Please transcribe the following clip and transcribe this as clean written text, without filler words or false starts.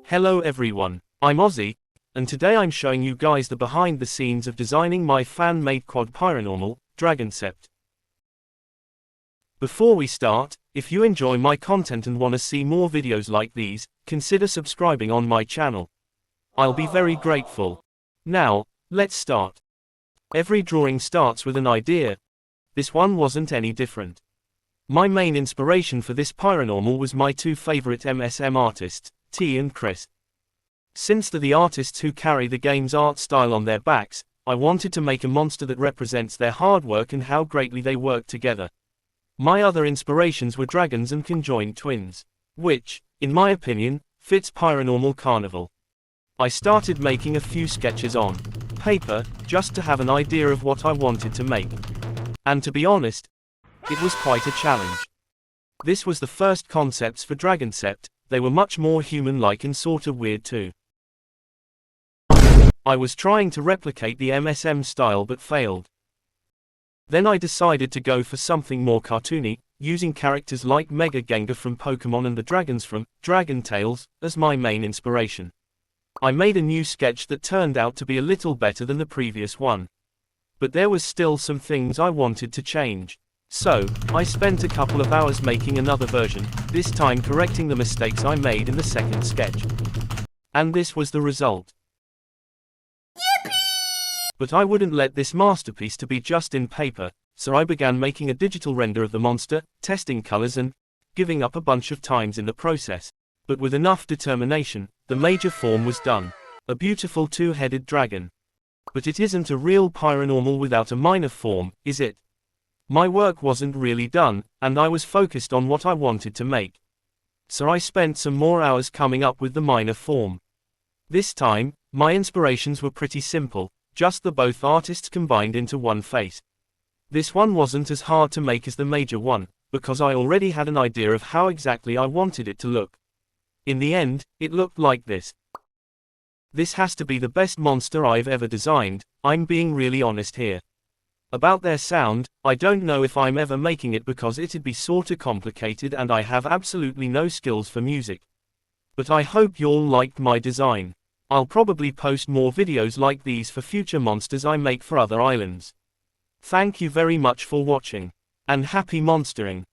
Hello everyone, I'm Ozzy, and today I'm showing you guys the behind the scenes of designing my fan-made quad paranormal, DRAGONCEPT. Before we start, if you enjoy my content and want to see more videos like these, consider subscribing on my channel. I'll be very grateful. Now, let's start. Every drawing starts with an idea. This one wasn't any different. My main inspiration for this paranormal was my two favorite MSM artists, T and Chris. Since they're the artists who carry the game's art style on their backs, I wanted to make a monster that represents their hard work and how greatly they work together. My other inspirations were dragons and conjoined twins, which, in my opinion, fits Paranormal Carnival. I started making a few sketches on paper, just to have an idea of what I wanted to make. And to be honest, it was quite a challenge. This was the first concepts for DRAGONCEPT. They were much more human-like and sorta weird too. I was trying to replicate the MSM style but failed. Then I decided to go for something more cartoony, using characters like Mega Gengar from Pokemon and the dragons from Dragon Tales as my main inspiration. I made a new sketch that turned out to be a little better than the previous one. But there was still some things I wanted to change. So, I spent a couple of hours making another version, this time correcting the mistakes I made in the second sketch. And this was the result. Yippee! But I wouldn't let this masterpiece to be just in paper, so I began making a digital render of the monster, testing colors and giving up a bunch of times in the process. But with enough determination, the major form was done. A beautiful two-headed dragon. But it isn't a real paranormal without a minor form, is it? My work wasn't really done, and I was focused on what I wanted to make. So I spent some more hours coming up with the minor form. This time, my inspirations were pretty simple, just the both artists combined into one face. This one wasn't as hard to make as the major one, because I already had an idea of how exactly I wanted it to look. In the end, it looked like this. This has to be the best monster I've ever designed, I'm being really honest here. About their sound, I don't know if I'm ever making it because it'd be sorta complicated and I have absolutely no skills for music. But I hope y'all liked my design. I'll probably post more videos like these for future monsters I make for other islands. Thank you very much for watching. And happy monstering!